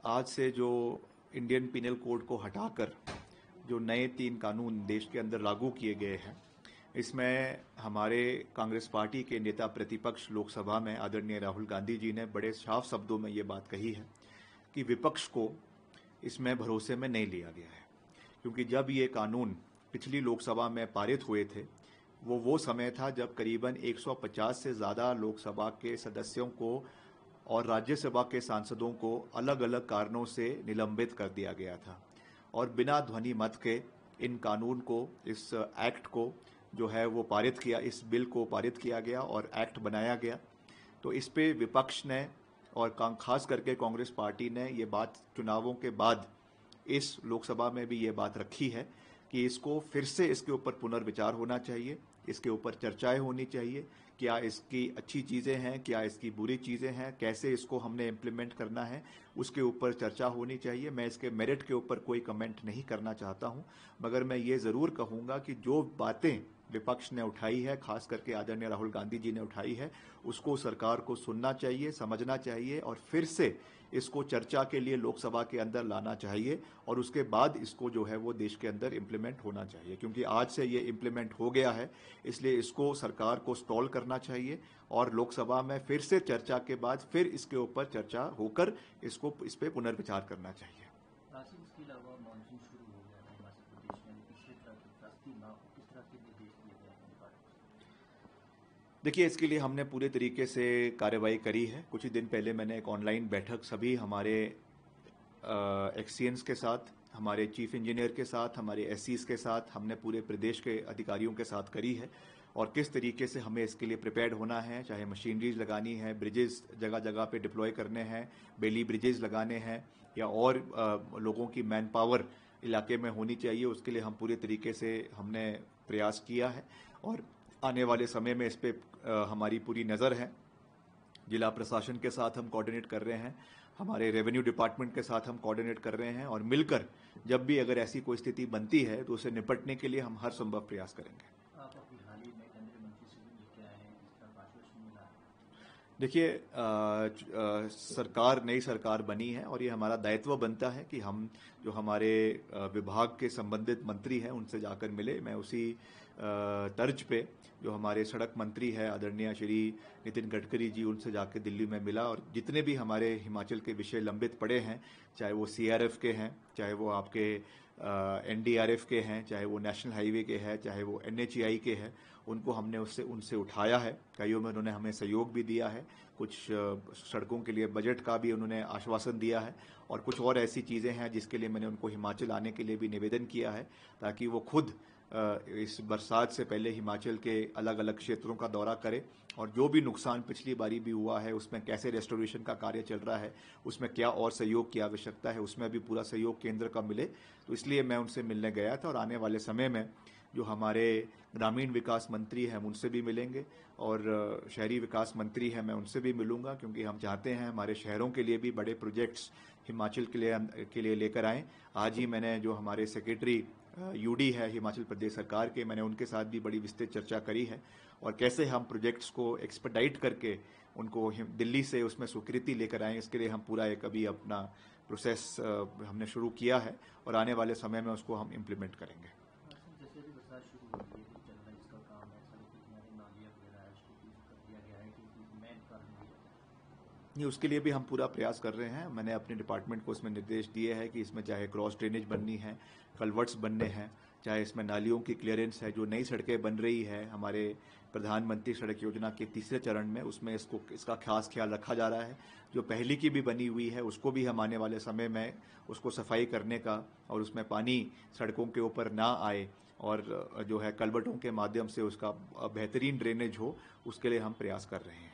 आज से जो इंडियन पिनल कोड को हटाकर जो नए 3 कानून देश के अंदर लागू किए गए हैं, इसमें हमारे कांग्रेस पार्टी के नेता प्रतिपक्ष लोकसभा में आदरणीय राहुल गांधी जी ने बड़े साफ शब्दों में ये बात कही है कि विपक्ष को इसमें भरोसे में नहीं लिया गया है, क्योंकि जब ये कानून पिछली लोकसभा में पारित हुए थे वो समय था जब करीबन 150 से ज़्यादा लोकसभा के सदस्यों को और राज्यसभा के सांसदों को अलग अलग कारणों से निलंबित कर दिया गया था और बिना ध्वनि मत के इन कानून को, इस एक्ट को जो है वो पारित किया, इस बिल को पारित किया गया और एक्ट बनाया गया। तो इस पे विपक्ष ने और खास करके कांग्रेस पार्टी ने ये बात चुनावों के बाद इस लोकसभा में भी ये बात रखी है कि इसको फिर से इसके ऊपर पुनर्विचार होना चाहिए, इसके ऊपर चर्चाएं होनी चाहिए। क्या इसकी अच्छी चीज़ें हैं, क्या इसकी बुरी चीज़ें हैं, कैसे इसको हमने इम्प्लीमेंट करना है, उसके ऊपर चर्चा होनी चाहिए। मैं इसके मेरिट के ऊपर कोई कमेंट नहीं करना चाहता हूं, मगर मैं ये ज़रूर कहूँगा कि जो बातें विपक्ष ने उठाई है, खास करके आदरणीय राहुल गांधी जी ने उठाई है, उसको सरकार को सुनना चाहिए, समझना चाहिए और फिर से इसको चर्चा के लिए लोकसभा के अंदर लाना चाहिए और उसके बाद इसको जो है वो देश के अंदर इम्प्लीमेंट होना चाहिए। क्योंकि आज से ये इम्प्लीमेंट हो गया है, इसलिए इसको सरकार को स्टॉल करना चाहिए और लोकसभा में फिर से चर्चा के बाद फिर इसके ऊपर चर्चा होकर इसको इस पर पुनर्विचार करना चाहिए। इसके अलावा मॉनसून शुरू हो गया है हिमाचल प्रदेश में, पिछले तरह की त्रासदी ना हो, किस तरह के निर्देश दिए गए हैं? देखिए, इसके लिए हमने पूरे तरीके से कार्रवाई करी है। कुछ ही दिन पहले मैंने एक ऑनलाइन बैठक सभी हमारे एक्सीएंस के साथ, हमारे चीफ इंजीनियर के साथ, हमारे एससीज के साथ, हमने पूरे प्रदेश के अधिकारियों के साथ करी है और किस तरीके से हमें इसके लिए प्रिपेयर्ड होना है, चाहे मशीनरीज लगानी है, ब्रिजेस जगह जगह पे डिप्लॉय करने हैं, बेली ब्रिजेस लगाने हैं या और लोगों की मैन पावर इलाके में होनी चाहिए, उसके लिए हम पूरे तरीके से हमने प्रयास किया है और आने वाले समय में इस पर हमारी पूरी नज़र है। जिला प्रशासन के साथ हम कोऑर्डिनेट कर रहे हैं, हमारे रेवेन्यू डिपार्टमेंट के साथ हम कोऑर्डिनेट कर रहे हैं और मिलकर जब भी अगर ऐसी कोई स्थिति बनती है तो उसे निपटने के लिए हम हर संभव प्रयास करेंगे। आप अभी हाल ही में केंद्रीय मंत्री से भी मिलकर आए हैं, जिसका आश्वासन मिला है? देखिए, सरकार नई सरकार बनी है और ये हमारा दायित्व बनता है कि हम जो हमारे विभाग के संबंधित मंत्री हैं उनसे जाकर मिले। मैं उसी तर्ज पे जो हमारे सड़क मंत्री है आदरणीय श्री नितिन गडकरी जी, उनसे जाकर दिल्ली में मिला और जितने भी हमारे हिमाचल के विषय लंबित पड़े हैं, चाहे वो सीआरएफ के हैं, चाहे वो आपके एनडीआरएफ के हैं, चाहे वो नेशनल हाईवे के हैं, चाहे वो एनएचएआई के हैं, उनको हमने उनसे उठाया है। कईयों में उन्होंने हमें सहयोग भी दिया है, कुछ सड़कों के लिए बजट का भी उन्होंने आश्वासन दिया है और कुछ और ऐसी चीज़ें हैं जिसके लिए मैंने उनको हिमाचल आने के लिए भी निवेदन किया है ताकि वो खुद इस बरसात से पहले हिमाचल के अलग अलग क्षेत्रों का दौरा करें और जो भी नुकसान पिछली बारी भी हुआ है उसमें कैसे रेस्टोरेशन का कार्य चल रहा है, उसमें क्या और सहयोग की आवश्यकता है, उसमें भी पूरा सहयोग केंद्र का मिले। तो इसलिए मैं उनसे मिलने गया था और आने वाले समय में जो हमारे ग्रामीण विकास मंत्री हैं उनसे भी मिलेंगे और शहरी विकास मंत्री हैं, मैं उनसे भी मिलूंगा, क्योंकि हम चाहते हैं हमारे शहरों के लिए भी बड़े प्रोजेक्ट्स हिमाचल के लिए लेकर आएँ। आज ही मैंने जो हमारे सेक्रेटरी यूडी है हिमाचल प्रदेश सरकार के, मैंने उनके साथ भी बड़ी विस्तृत चर्चा करी है और कैसे हम प्रोजेक्ट्स को एक्सपेडाइट करके उनको दिल्ली से उसमें स्वीकृति लेकर आएँ, इसके लिए हम पूरा एक अभी अपना प्रोसेस हमने शुरू किया है और आने वाले समय में उसको हम इम्प्लीमेंट करेंगे। जैसे अभी बरसात शुरू हो गई है, तो चल रहा है इसका काम है, सड़क के किनारे नालियाँ वगैरह है, उसको क्लीन कर दिया गया है, क्योंकि मेन कारण नहीं, उसके लिए भी हम पूरा प्रयास कर रहे हैं। मैंने अपने डिपार्टमेंट को इसमें निर्देश दिए हैं कि इसमें चाहे क्रॉस ड्रेनेज बननी है, कल्वर्ट्स बनने हैं, चाहे इसमें नालियों की क्लियरेंस है, जो नई सड़कें बन रही है हमारे प्रधानमंत्री सड़क योजना के तीसरे चरण में, उसमें इसका खास ख्याल रखा जा रहा है। जो पहली की भी बनी हुई है उसको भी हम आने वाले समय में उसको सफाई करने का और उसमें पानी सड़कों के ऊपर ना आए और जो है कल्वर्टों के माध्यम से उसका बेहतरीन ड्रेनेज हो, उसके लिए हम प्रयास कर रहे हैं।